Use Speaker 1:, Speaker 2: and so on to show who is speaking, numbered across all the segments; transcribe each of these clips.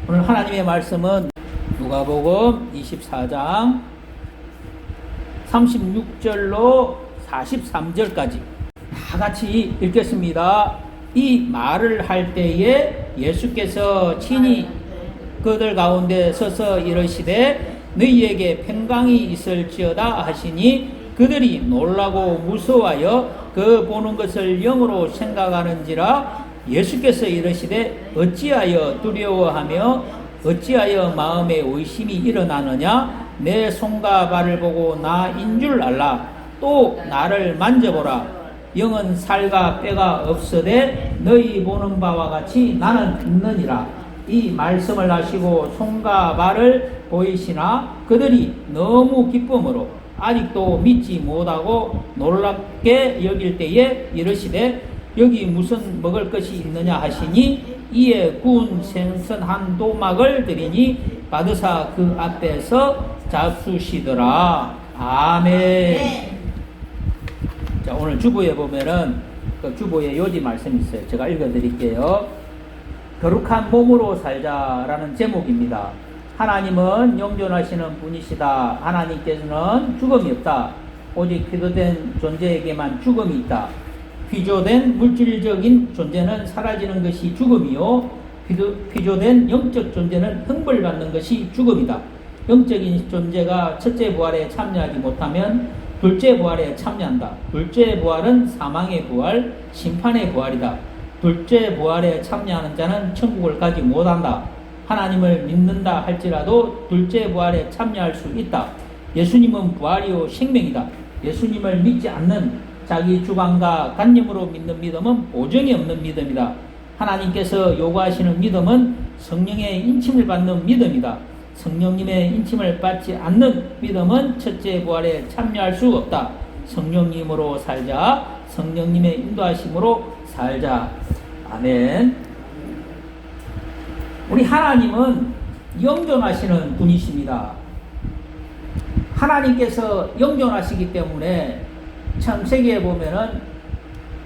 Speaker 1: 오늘 하나님의 말씀은 누가복음 24장 36절로 43절까지 다 같이 읽겠습니다. 이 말을 할 때에 예수께서 친히 그들 가운데 서서 이르시되 너희에게 평강이 있을지어다 하시니 그들이 놀라고 무서워하여 그 보는 것을 영으로 생각하는지라. 예수께서 이르시되 어찌하여 두려워하며 어찌하여 마음에 의심이 일어나느냐. 내 손과 발을 보고 나인 줄 알라. 또 나를 만져보라. 영은 살과 뼈가 없으되 너희 보는 바와 같이 나는 있느니라. 이 말씀을 하시고 손과 발을 보이시나 그들이 너무 기쁨으로 아직도 믿지 못하고 놀랍게 여길 때에 이르시되 여기 무슨 먹을 것이 있느냐 하시니 이에 구운 생선 한 도막을 드리니 받으사 그 앞에서 잡수시더라. 아멘. 자, 오늘 주보에 보면은 그 주보에 요지 말씀이 있어요. 제가 읽어드릴게요. 거룩한 몸으로 살자라는 제목입니다. 하나님은 영존하시는 분이시다. 하나님께서는 죽음이 없다. 오직 피조된 존재에게만 죽음이 있다. 피조된 물질적인 존재는 사라지는 것이 죽음이요, 피조된 영적 존재는 형벌받는 것이 죽음이다. 영적인 존재가 첫째 부활에 참여하지 못하면 둘째 부활에 참여한다. 둘째 부활은 사망의 부활, 심판의 부활이다. 둘째 부활에 참여하는 자는 천국을 가지 못한다. 하나님을 믿는다 할지라도 둘째 부활에 참여할 수 있다. 예수님은 부활이요 생명이다. 예수님을 믿지 않는 자기 주관과 관념으로 믿는 믿음은 보증이 없는 믿음이다. 하나님께서 요구하시는 믿음은 성령의 인침을 받는 믿음이다. 성령님의 인침을 받지 않는 믿음은 첫째 부활에 참여할 수 없다. 성령님으로 살자. 성령님의 인도하심으로 살자. 아멘. 우리 하나님은 영존하시는 분이십니다. 하나님께서 영존하시기 때문에 창세기에 보면은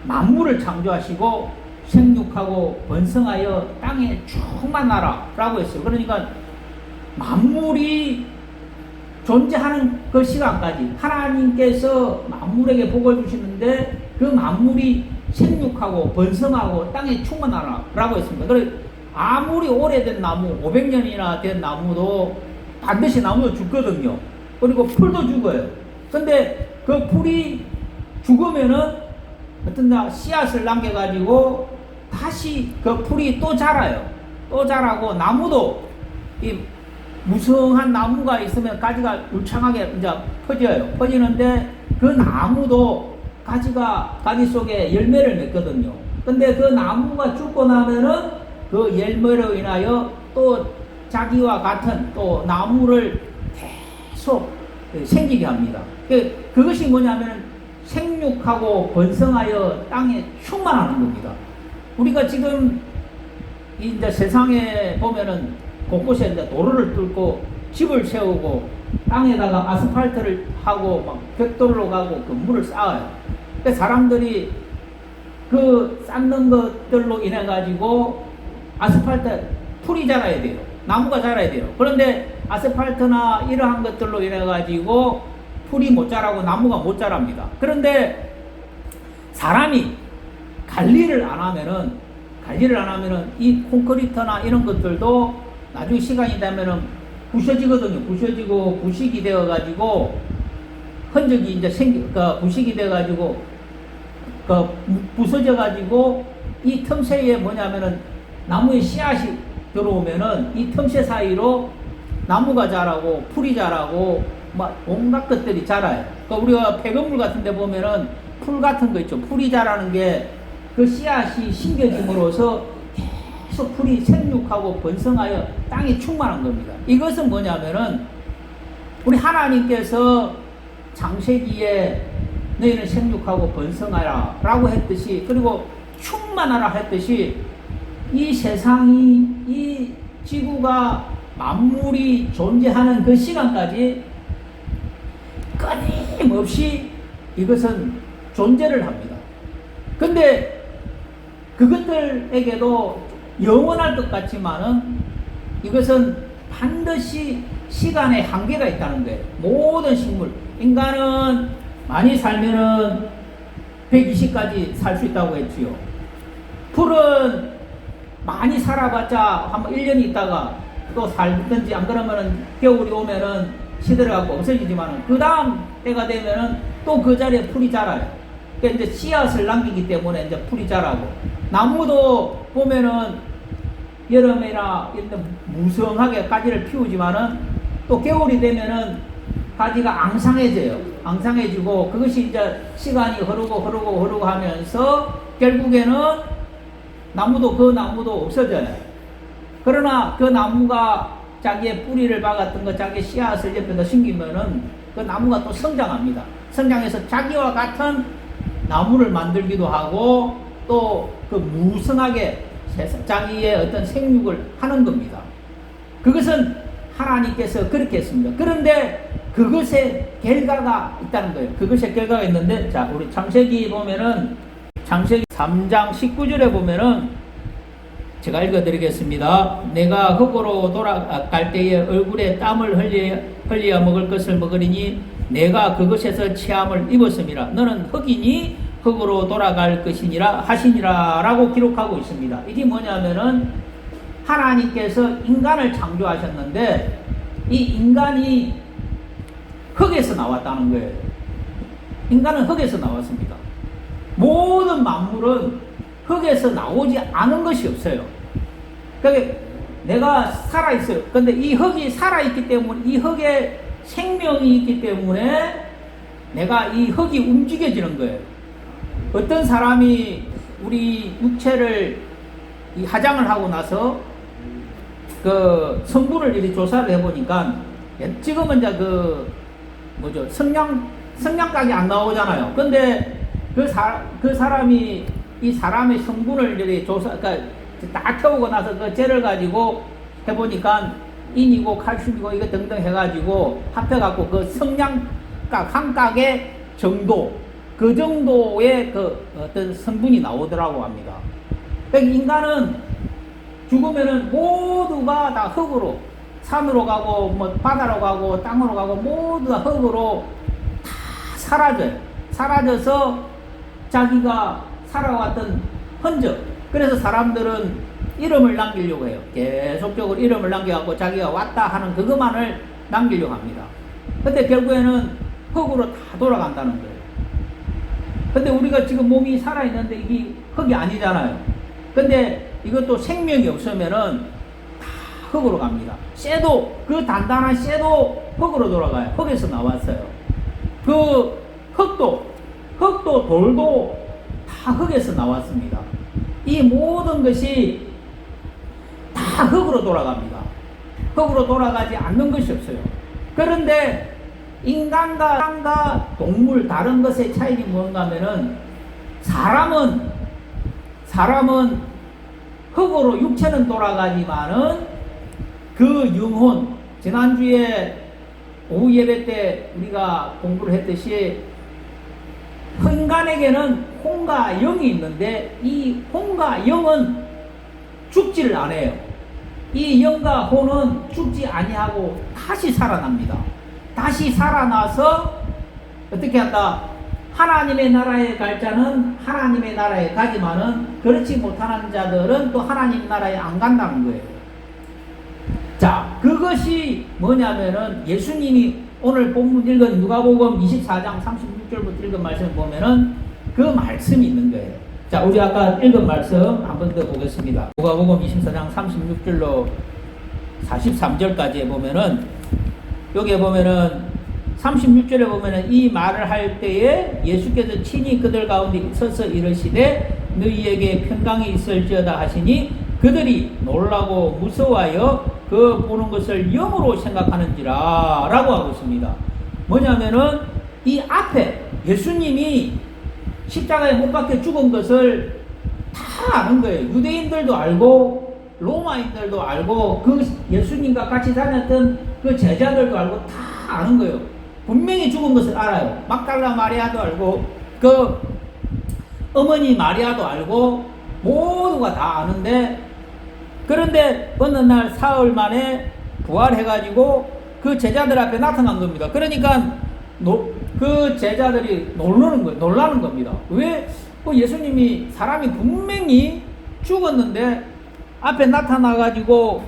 Speaker 1: 만물을 창조하시고 생육하고 번성하여 땅에 충만하라 라고 했어요. 그러니까 만물이 존재하는 그 시간까지 하나님께서 만물에게 복을 주시는데 그 만물이 생육하고 번성하고 땅에 충만하라 라고 했습니다. 그래 아무리 오래된 나무 500년이나 된 나무도 반드시 나무도 죽거든요. 그리고 풀도 죽어요. 근데 그 풀이 죽으면은 어떤 날 씨앗을 남겨가지고 다시 그 풀이 또 자라요. 또 자라고 나무도 이 무성한 나무가 있으면 가지가 울창하게 이제 퍼져요. 퍼지는데 그 나무도 가지 속에 열매를 맺거든요. 근데 그 나무가 죽고 나면은 그 열매로 인하여 또 자기와 같은 또 나무를 계속 생기게 합니다. 그것이 뭐냐면 생육하고 번성하여 땅에 충만하는 겁니다. 우리가 지금 이제 세상에 보면은 곳곳에 이제 도로를 뚫고 집을 세우고 땅에다가 아스팔트를 하고 막 벽돌로 가고 건물을 쌓아요. 사람들이 그 쌓는 것들로 인해 가지고 아스팔트 풀이 자라야 돼요. 나무가 자라야 돼요. 그런데 아스팔트나 이러한 것들로 인해 가지고 풀이 못 자라고 나무가 못 자랍니다. 그런데 사람이 관리를 안 하면은 이 콘크리트나 이런 것들도 나중에 시간이 되면은 부셔지거든요. 부셔지고 부식이 되어 가지고 흔적이 이제 부식이 돼 가지고 부서져 가지고 이 틈새에 뭐냐면은 나무에 씨앗이 들어오면은 이 틈새 사이로 나무가 자라고 풀이 자라고 막 온갖 것들이 자라요. 그러니까 우리가 폐건물 같은 데 보면은 풀 같은 거 있죠. 풀이 자라는 게 그 씨앗이 심겨짐으로써 계속 풀이 생육하고 번성하여 땅이 충만한 겁니다. 이것은 뭐냐면은 우리 하나님께서 창세기에 너희는 생육하고 번성하라 라고 했듯이, 그리고 충만하라 했듯이 이 세상이, 이 지구가 만물이 존재하는 그 시간까지 끊임없이 이것은 존재를 합니다. 근데 그것들에게도 영원할 것 같지만은 이것은 반드시 시간의 한계가 있다는 거예요. 모든 식물, 인간은 많이 살면은 120까지 살 수 있다고 했지요. 풀은 많이 살아봤자 한 1년 있다가 또 살든지, 안 그러면은 겨울이 오면은 시들어갖고 없어지지만은 그 다음 때가 되면은 또 그 자리에 풀이 자라요. 그러니까 이제 씨앗을 남기기 때문에 이제 풀이 자라고, 나무도 보면은 여름이나 이런 무성하게 가지를 피우지만은 또 겨울이 되면은 가지가 앙상해져요. 앙상해지고, 그것이 이제 시간이 흐르고 하면서 결국에는 나무도, 그 나무도 없어져요. 그러나 그 나무가 자기의 뿌리를 박았던 거, 자기의 씨앗을 옆에다 심기면은 그 나무가 또 성장합니다. 성장해서 자기와 같은 나무를 만들기도 하고, 또 그 무성하게 자기의 어떤 생육을 하는 겁니다. 그것은 하나님께서 그렇게 했습니다. 그런데 그것의 결과가 있다는 거예요. 그것의 결과가 있는데, 자, 우리 창세기 보면은, 창세기 3장 19절에 보면은, 제가 읽어드리겠습니다. 내가 흙으로 돌아갈 때에 얼굴에 땀을 흘려 먹을 것을 먹으리니 내가 그것에서 체함을 입었음이라. 너는 흙이니 흙으로 돌아갈 것이니라 하시니라 라고 기록하고 있습니다. 이게 뭐냐면은 하나님께서 인간을 창조하셨는데 이 인간이 흙에서 나왔다는 거예요. 인간은 흙에서 나왔습니다. 모든 만물은 흙에서 나오지 않은 것이 없어요. 그러니까 내가 살아있어요. 근데 이 흙이 살아있기 때문에, 이 흙에 생명이 있기 때문에 내가 이 흙이 움직여지는 거예요. 어떤 사람이 우리 육체를 이 화장을 하고 나서 그 성분을 이렇게 조사를 해보니까, 지금은 이제 그 뭐죠, 성냥각이 안 나오잖아요. 근데 그 사람이 이 사람의 성분을 이렇게 그러니까 딱 태우고 나서 그 젤을 가지고 해보니까 인이고 칼슘이고 이거 등등 해가지고 합해갖고 그 성냥각 한 각의 정도, 그 정도의 그 어떤 성분이 나오더라고 합니다. 그러니까 인간은 죽으면은 모두가 다 흙으로, 산으로 가고 뭐 바다로 가고 땅으로 가고 모두 다 흙으로 다 사라져요. 사라져서 자기가 살아왔던 흔적, 그래서 사람들은 이름을 남기려고 해요. 계속적으로 이름을 남겨갖고 자기가 왔다 하는 그것만을 남기려고 합니다. 근데 결국에는 흙으로 다 돌아간다는 거예요. 근데 우리가 지금 몸이 살아있는데 이게 흙이 아니잖아요. 근데 이것도 생명이 없으면은 다 흙으로 갑니다. 쇠도, 그 단단한 쇠도 흙으로 돌아가요. 흙에서 나왔어요. 그 흙도 돌도 다 흙에서 나왔습니다. 이 모든 것이 다 흙으로 돌아갑니다. 흙으로 돌아가지 않는 것이 없어요. 그런데 인간과 동물, 다른 것의 차이는 뭔가 하면은, 사람은 흙으로, 육체는 돌아가지만은 그 영혼, 지난주에 오후 예배 때 우리가 공부를 했듯이 인간에게는 혼과 영이 있는데 이 혼과 영은 죽지를 않아요. 이 영과 혼은 죽지 아니하고 다시 살아납니다. 다시 살아나서 어떻게 한다? 하나님의 나라에 갈 자는 하나님의 나라에 가지만은 그렇지 못하는 자들은 또 하나님 나라에 안 간다는 거예요. 자, 그것이 뭐냐면은 예수님이 오늘 본문 읽은 누가복음 24장 36절부터 읽은 말씀을 보면은 그 말씀이 있는 거예요. 자, 우리 아까 읽은 말씀 한 번 더 보겠습니다. 누가복음 24장 36절로 43절까지에 보면은, 여기에 보면은 36절에 보면은 이 말을 할 때에 예수께서 친히 그들 가운데 서서 이르시되 너희에게 평강이 있을지어다 하시니 그들이 놀라고 무서워하여 그 보는 것을 영으로 생각하는지라 라고 하고 있습니다. 뭐냐면은 이 앞에 예수님이 십자가에 못 박혀 죽은 것을 다 아는 거예요. 유대인들도 알고 로마인들도 알고 그 예수님과 같이 다녔던 그 제자들도 알고 다 아는 거예요. 분명히 죽은 것을 알아요. 막달라 마리아도 알고 그 어머니 마리아도 알고 모두가 다 아는데 그런데 어느 날 사흘 만에 부활해가지고 그 제자들 앞에 나타난 겁니다. 그러니까 그 제자들이 놀라는 겁니다. 왜 예수님이 사람이 분명히 죽었는데 앞에 나타나가지고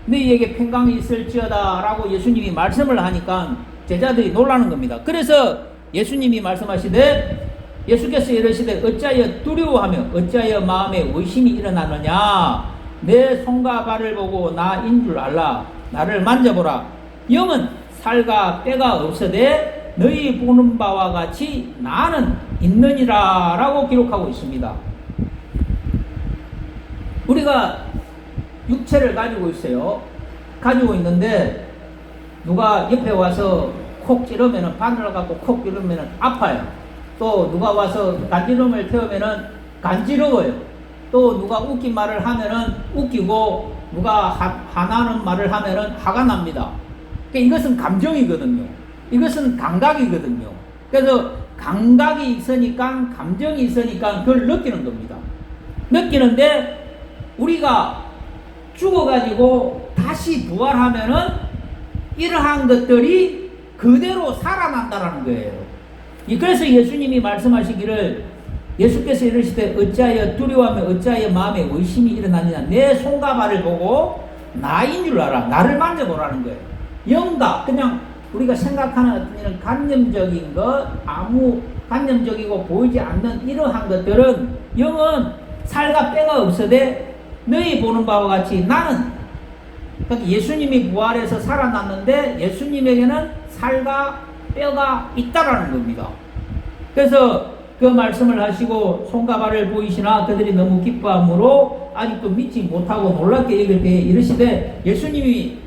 Speaker 1: 너희에게 평강이 있을지어다 라고 예수님이 말씀을 하니까 제자들이 놀라는 겁니다. 그래서 예수님이 말씀하시되, 예수께서 이르시되 어찌하여 두려워하며 어찌하여 마음에 의심이 일어나느냐. 내 손과 발을 보고 나인 줄 알라. 나를 만져보라. 영은 살과 뼈가 없으되 너희 보는 바와 같이 나는 있느니라 라고 기록하고 있습니다. 우리가 육체를 가지고 있어요. 가지고 있는데 누가 옆에 와서 콕 찌르면, 바늘을 갖고 콕 찌르면 아파요. 또 누가 와서 간지럼을 태우면 간지러워요. 또 누가 웃긴 말을 하면 웃기고, 누가 화나는 말을 하면 화가 납니다. 그러니까 이것은 감정이거든요. 이것은 감각이거든요. 그래서 감각이 있으니까, 감정이 있으니까 그걸 느끼는 겁니다. 느끼는데 우리가 죽어가지고 다시 부활하면은 이러한 것들이 그대로 살아난다는 거예요. 그래서 예수님이 말씀하시기를, 예수께서 이르시되 어찌하여 두려워하며 어찌하여 마음에 의심이 일어나느냐. 내 손과 발을 보고 나인 줄 알아. 나를 만져보라는 거예요. 영가, 그냥 우리가 생각하는 어떤 이런 관념적인 것, 아무 관념적이고 보이지 않는 이러한 것들은, 영은 살과 뼈가 없으되 너희 보는 바와 같이 나는, 그러니까 예수님이 부활해서 살아났는데 예수님에게는 살과 뼈가 있다라는 겁니다. 그래서 그 말씀을 하시고 손과 발을 보이시나 그들이 너무 기뻐함으로 아직도 믿지 못하고 놀랍게 여길 때에 이르시되, 예수님이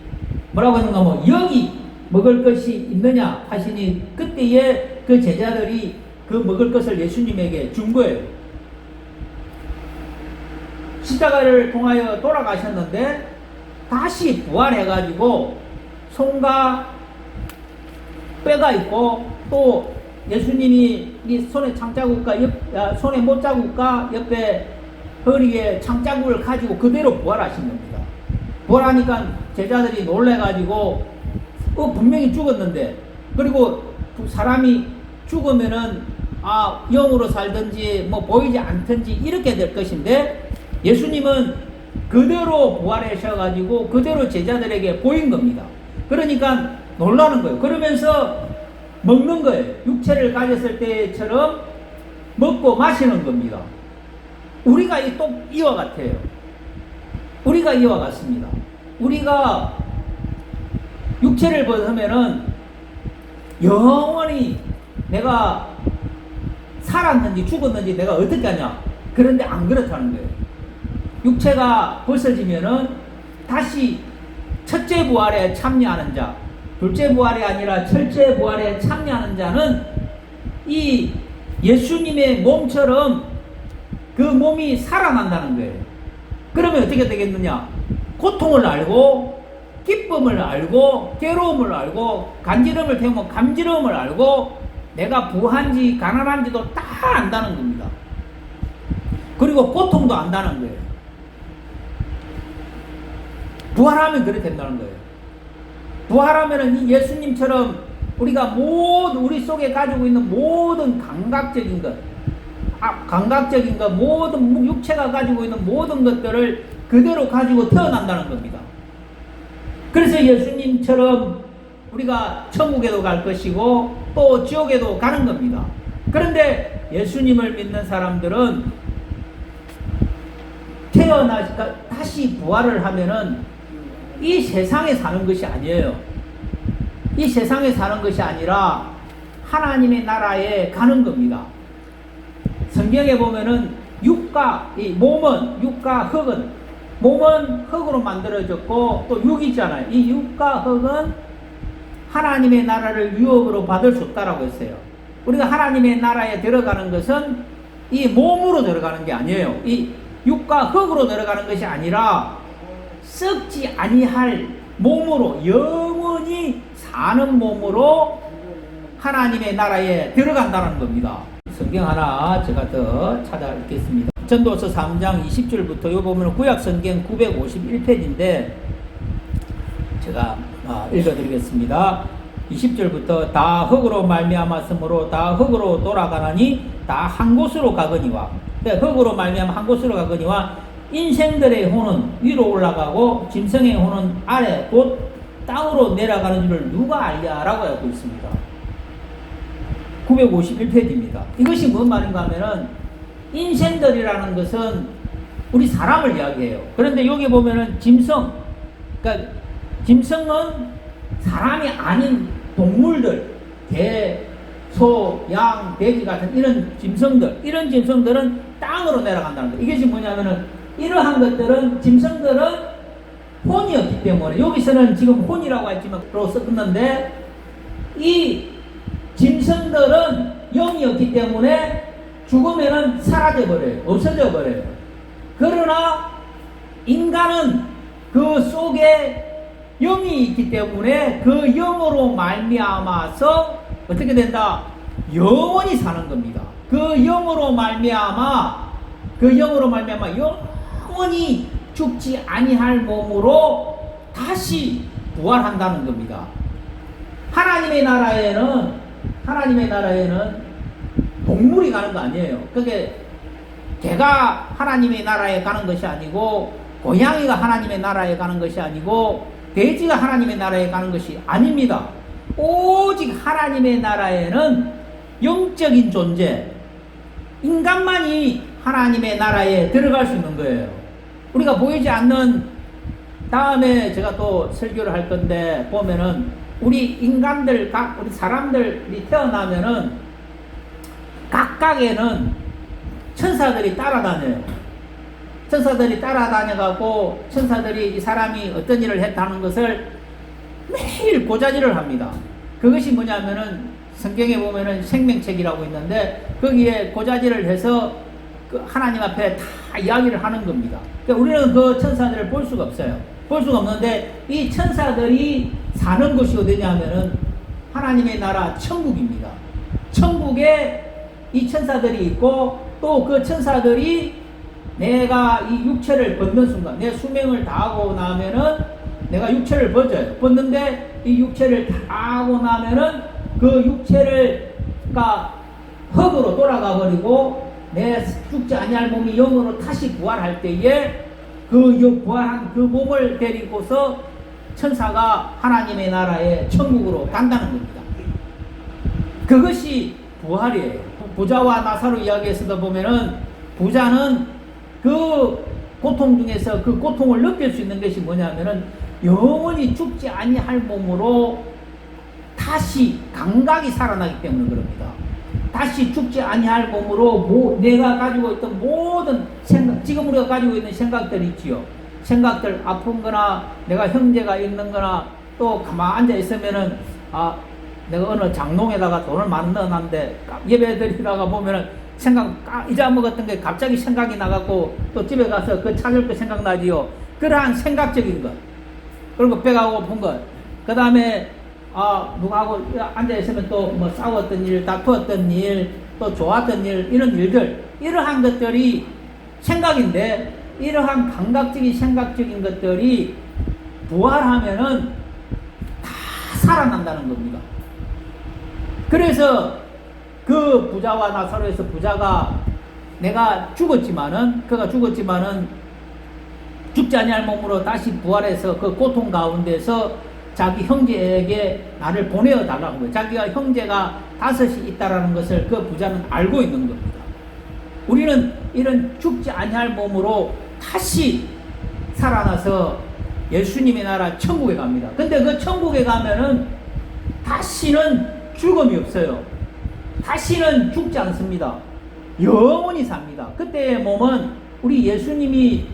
Speaker 1: 뭐라고 했는가 하면 영이 먹을 것이 있느냐 하시니 그때에 그 제자들이 그 먹을 것을 예수님에게 준 거예요. 십자가를 통하여 돌아가셨는데 다시 부활해가지고 손과 뼈가 있고, 또 예수님이 이 손에 창자국과 손에 못자국과 옆에 허리에 창자국을 가지고 그대로 부활하신 겁니다. 부활하니까 제자들이 놀래가지고 분명히 죽었는데, 그리고 사람이 죽으면은 영으로 살든지 뭐 보이지 않든지 이렇게 될 것인데, 예수님은 그대로 부활하셔가지고 그대로 제자들에게 보인 겁니다. 그러니까 놀라는 거예요. 그러면서 먹는 거예요. 육체를 가졌을 때처럼 먹고 마시는 겁니다. 우리가 이와 같아요. 우리가 이와 같습니다. 우리가 육체를 벗으면은 영원히 내가 살았는지 죽었는지 내가 어떻게 하냐. 그런데 안 그렇다는 거예요. 육체가 벗어지면은 다시 첫째 부활에 참여하는 자, 둘째 부활이 아니라 첫째 부활에 참여하는 자는 이 예수님의 몸처럼 그 몸이 살아난다는 거예요. 그러면 어떻게 되겠느냐? 고통을 알고, 기쁨을 알고, 괴로움을 알고, 간지럼을 태우면 감지럼을 알고, 내가 부한지 가난한지도 다 안다는 겁니다. 그리고 고통도 안다는 거예요. 부활하면 그렇게 된다는 거예요. 부활하면은 이 예수님처럼 우리가 모든, 우리 속에 가지고 있는 모든 감각적인 것, 모든 육체가 가지고 있는 모든 것들을 그대로 가지고 태어난다는 겁니다. 그래서 예수님처럼 우리가 천국에도 갈 것이고 또 지옥에도 가는 겁니다. 그런데 예수님을 믿는 사람들은 다시 부활을 하면은 이 세상에 사는 것이 아니에요. 이 세상에 사는 것이 아니라 하나님의 나라에 가는 겁니다. 성경에 보면은 몸은 흙으로 만들어졌고 또 육이 있잖아요. 이 육과 흙은 하나님의 나라를 유업으로 받을 수 없다라고 했어요. 우리가 하나님의 나라에 들어가는 것은 이 몸으로 들어가는 게 아니에요. 이 육과 흙으로 들어가는 것이 아니라 썩지 아니할 몸으로, 영원히 사는 몸으로 하나님의 나라에 들어간다는 겁니다. 성경 하나 제가 더 찾아 읽겠습니다. 전도서 3장 20절부터 요 보면 구약성경 951페이지인데 제가 읽어드리겠습니다. 20절부터 다 흙으로 말미암았으므로 다 흙으로 돌아가나니 다 한 곳으로 가거니와, 흙으로 말미암아 한 곳으로 가거니와 인생들의 혼은 위로 올라가고 짐승의 혼은 아래 곧 땅으로 내려가는 줄을 누가 알랴라고 하고 있습니다. 951페이지입니다. 이것이 뭔 말인가 하면은 인생들이라는 것은 우리 사람을 이야기해요. 그런데 여기 보면은 짐승, 그러니까 짐승은 사람이 아닌 동물들, 개, 소, 양, 돼지 같은 이런 짐승들, 이런 짐승들은 땅으로 내려간다는 거예요. 이것이 뭐냐면은 이러한 것들은 짐승들은 혼이었기 때문에, 여기서는 지금 혼이라고 했지만 로 썼는데 이 짐승들은 영이었기 때문에 죽으면은 사라져 버려요. 없어져 버려요. 그러나 인간은 그 속에 영이 있기 때문에 그 영으로 말미암아서 어떻게 된다? 영원히 사는 겁니다. 그 영으로 말미암아 영원히 죽지 아니할 몸으로 다시 부활한다는 겁니다. 하나님의 나라에는 동물이 가는 거 아니에요. 그게 개가 하나님의 나라에 가는 것이 아니고, 고양이가 하나님의 나라에 가는 것이 아니고, 돼지가 하나님의 나라에 가는 것이 아닙니다. 오직 하나님의 나라에는 영적인 존재, 인간만이 하나님의 나라에 들어갈 수 있는 거예요. 우리가 보이지 않는, 다음에 제가 또 설교를 할 건데 보면은 우리 인간들, 우리 사람들이 태어나면은 각각에는 천사들이 따라다녀요. 천사들이 따라다녀가고 천사들이 이 사람이 어떤 일을 했다는 것을 매일 고자질을 합니다. 그것이 뭐냐면은 성경에 보면은 생명책이라고 있는데 거기에 고자질을 해서 그 하나님 앞에 다 이야기를 하는 겁니다. 그러니까 우리는 그 천사들을 볼 수가 없어요. 볼 수가 없는데 이 천사들이 사는 곳이 어디냐면은 하나님의 나라 천국입니다. 천국에 이 천사들이 있고, 또 그 천사들이 내가 이 육체를 벗는 순간, 내 수명을 다하고 나면은 내가 육체를 벗어요. 벗는데 이 육체를 다하고 나면은 그 육체가 흙으로 돌아가 버리고 내 죽지 아니할 몸이 영으로 다시 부활할 때에 그 부활한 그 몸을 데리고서 천사가 하나님의 나라에 천국으로 간다는 겁니다. 그것이 부활이에요. 부자와 나사로 이야기에서도 보면은 부자는 그 고통 중에서 그 고통을 느낄 수 있는 것이 뭐냐면은 영원히 죽지 아니할 몸으로 다시 감각이 살아나기 때문에 그럽니다. 다시 죽지 아니할 몸으로 내가 가지고 있던 모든 생각, 지금 우리가 가지고 있는 생각들이 있지요. 생각들, 아픈 거나 내가 형제가 있는 거나, 또 가만히 앉아 있으면은 내가 어느 장롱에다가 돈을 많이 넣어놨는데 예배 드리다가 보면은 잊어먹었던 게 갑자기 생각이 나갖고 또 집에 가서 그 찾을 거 생각나지요. 그러한 생각적인 것, 그리고 배가 고픈 것, 그 다음에 누구하고 앉아있으면 또 뭐 싸웠던 일, 다투었던 일, 또 좋았던 일, 이런 일들, 이러한 것들이 생각인데, 이러한 감각적인 생각적인 것들이 부활하면은 다 살아난다는 겁니다. 그래서 그 부자와 나사로에서 부자가 그가 죽었지만은 죽지 아니할 몸으로 다시 부활해서 그 고통 가운데서 자기 형제에게 나를 보내어 달라는 거예요. 자기가 형제가 5이 있다라는 것을 그 부자는 알고 있는 겁니다. 우리는 이런 죽지 아니할 몸으로 다시 살아나서 예수님의 나라 천국에 갑니다. 근데 그 천국에 가면은 다시는 죽음이 없어요. 다시는 죽지 않습니다. 영원히 삽니다. 그때의 몸은 우리 예수님이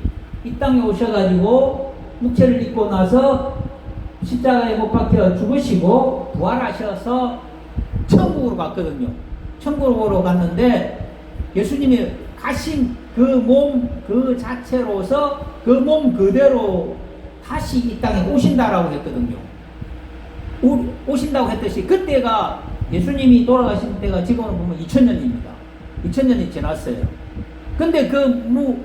Speaker 1: 이 땅에 오셔가지고 육체를 입고 나서 십자가에 못 박혀 죽으시고 부활하셔서 천국으로 갔거든요. 천국으로 갔는데 예수님이 가신 그 몸 그 자체로서 그 몸 그대로 다시 이 땅에 오신다라고 했거든요. 오신다고 했듯이 그때가 예수님이 돌아가신 때가 지금으로 보면 2000년입니다. 2000년이 지났어요. 근데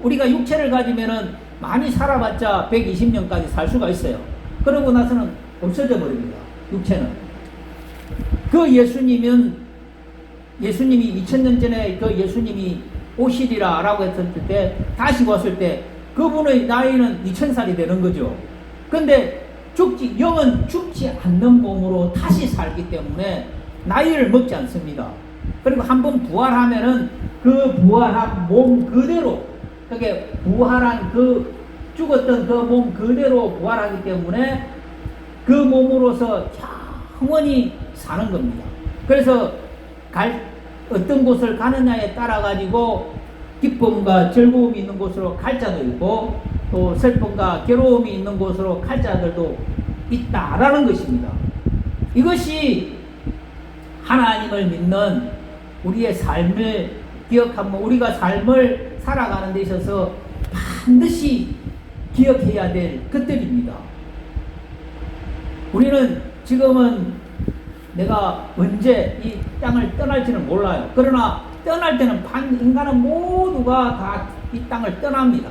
Speaker 1: 우리가 육체를 가지면은 많이 살아봤자 120년까지 살 수가 있어요. 그러고 나서는 없어져 버립니다. 육체는. 그 예수님이 2000년 전에 그 예수님이 오시리라 라고 했을 때, 다시 왔을 때 그분의 나이는 2000살이 되는 거죠. 근데 영은 죽지 않는 몸으로 다시 살기 때문에 나이를 먹지 않습니다. 그리고 한번 부활하면은 그 부활한 몸 그대로, 그게 부활한 죽었던 그 몸 그대로 부활하기 때문에 그 몸으로서 영원히 사는 겁니다. 그래서 어떤 곳을 가느냐에 따라 가지고 기쁨과 즐거움이 있는 곳으로 갈 자도 있고, 또 슬픔과 괴로움이 있는 곳으로 갈 자들도 있다라는 것입니다. 이것이 하나님을 믿는 우리의 삶을 기억하면, 우리가 삶을 살아가는 데 있어서 반드시 기억해야 될 것들입니다. 우리는 지금은 내가 언제 이 땅을 떠날지는 몰라요. 그러나 떠날 때는 인간은 모두가 다 이 땅을 떠납니다.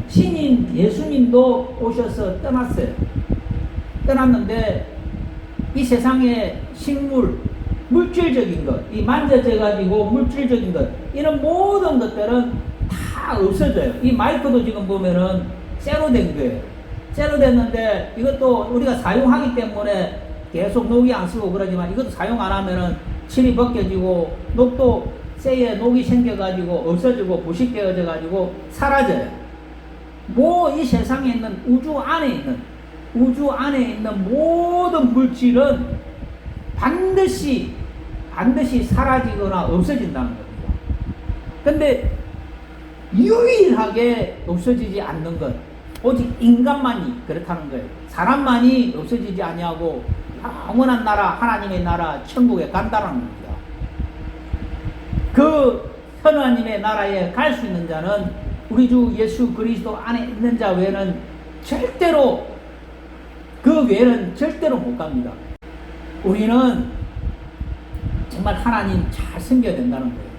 Speaker 1: 신인 예수님도 오셔서 떠났어요. 떠났는데 이 세상의 식물, 물질적인 것, 이 만져져가지고 물질적인 것, 이런 모든 것들은 다 없어져요. 이 마이크도 지금 보면은 쇠로 된 거예요. 쇠로 됐는데 이것도 우리가 사용하기 때문에 계속 녹이 안 쓰고 그러지만, 이것도 사용 안 하면은 칠이 벗겨지고 녹도 쇠에 녹이 생겨가지고 없어지고 부식되어져가지고 사라져요. 이 세상에 있는 우주 안에 있는 모든 물질은 반드시 사라지거나 없어진다는 겁니다. 근데 유일하게 없어지지 않는 것, 오직 인간만이 그렇다는 거예요. 사람만이 없어지지 아니하고 영원한 나라, 하나님의 나라, 천국에 간다는 겁니다. 그 하나님의 나라에 갈 수 있는 자는 우리 주 예수 그리스도 안에 있는 자 외에는 절대로 못 갑니다. 우리는 정말 하나님 잘 섬겨야 된다는 거예요.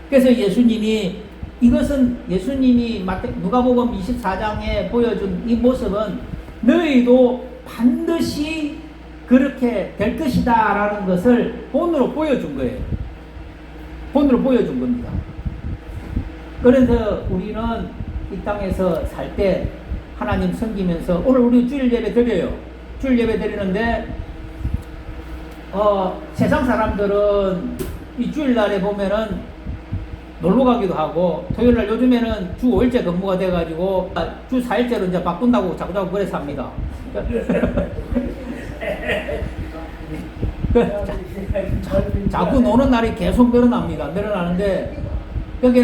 Speaker 1: 그래서 예수님이 누가복음 24장에 보여준 이 모습은 너희도 반드시 그렇게 될 것이다 라는 것을 본으로 보여준 거예요. 본으로 보여준 겁니다. 그래서 우리는 이 땅에서 살 때 하나님 섬기면서, 오늘 우리 주일 예배 드려요. 주일 예배 드리는데 세상 사람들은 이 주일날에 보면은 놀러 가기도 하고, 토요일날 요즘에는 주 5일째 근무가 돼가지고 주 4일째로 이제 바꾼다고 자꾸자꾸 그래서 합니다. 자꾸 노는 날이 계속 늘어나는데, 그게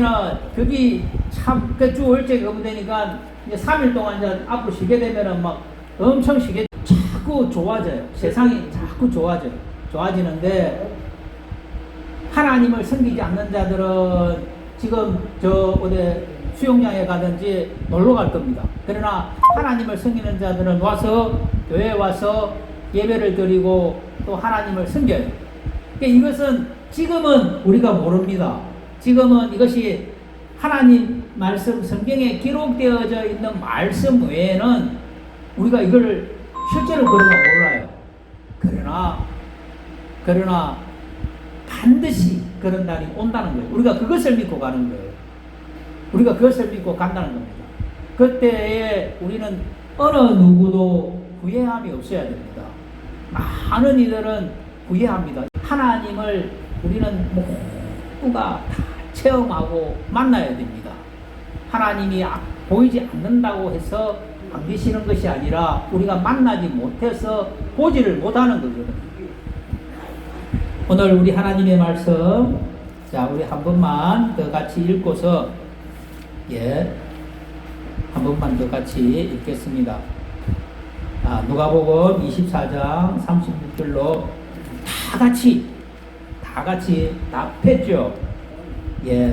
Speaker 1: 참, 주 5일째 근무되니까 이제 3일 동안 이제 앞으로 쉬게 되면은 막 엄청 쉬게, 자꾸 좋아져요. 세상이 자꾸 좋아지는데, 하나님을 섬기지 않는 자들은 지금 어디 수영장에 가든지 놀러 갈 겁니다. 그러나 하나님을 섬기는 자들은 교회에 와서 예배를 드리고 또 하나님을 섬겨요. 이것은 지금은 우리가 모릅니다. 지금은 이것이 하나님 말씀, 성경에 기록되어져 있는 말씀 외에는 우리가 이걸 실제로 그런가 몰라요. 그러나 반드시 그런 날이 온다는 거예요. 우리가 그것을 믿고 가는 거예요. 우리가 그것을 믿고 간다는 겁니다. 그때에 우리는 어느 누구도 후회함이 없어야 됩니다. 많은 이들은 후회합니다. 하나님을 우리는 모두가 다 체험하고 만나야 됩니다. 하나님이 보이지 않는다고 해서 안 계시는 것이 아니라 우리가 만나지 못해서 보지를 못하는 거거든요. 오늘 우리 하나님의 말씀, 자, 우리 한 번만 더 같이 읽고서, 한 번만 더 같이 읽겠습니다. 누가복음 24장 36절로 다 같이 답했죠.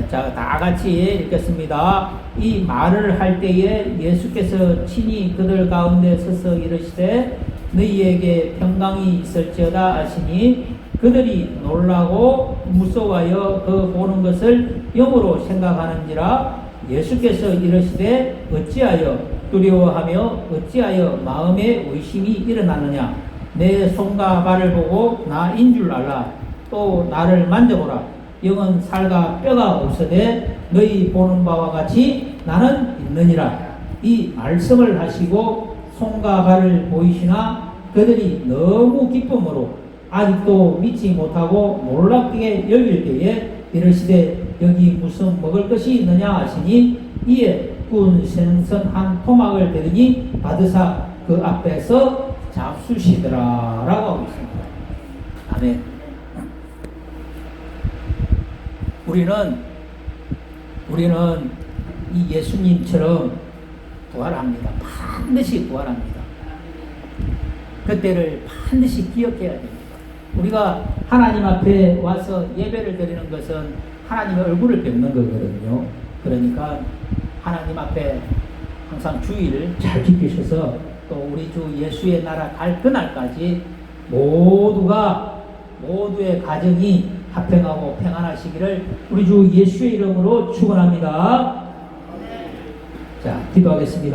Speaker 1: 자, 다 같이 읽겠습니다. 이 말을 할 때에 예수께서 친히 그들 가운데 서서 이르시되 너희에게 평강이 있을지어다 하시니 그들이 놀라고 무서워하여 그 보는 것을 영으로 생각하는지라. 예수께서 이르시되 어찌하여 두려워하며 어찌하여 마음에 의심이 일어나느냐. 내 손과 발을 보고 나인 줄 알라. 또 나를 만져보라. 영은 살과 뼈가 없으되 너희 보는 바와 같이 나는 있느니라. 이 말씀을 하시고 손과 발을 보이시나 그들이 너무 기쁨으로 아직도 믿지 못하고 놀랍게 여길 때에 이르시되 여기 무슨 먹을 것이 있느냐 하시니 이에 구운 생선 한 토막을 대더니 받으사 그 앞에서 잡수시더라 라고 하고 있습니다. 아멘. 우리는 이 예수님처럼 부활합니다. 반드시 부활합니다. 그때를 반드시 기억해야 됩니다. 우리가 하나님 앞에 와서 예배를 드리는 것은 하나님의 얼굴을 뵙는 거거든요. 그러니까 하나님 앞에 항상 주의를 잘 지키셔서 또 우리 주 예수의 나라 갈 그날까지 모두의 가정이 화평하고 평안하시기를 우리 주 예수의 이름으로 축원합니다. 자, 기도하겠습니다.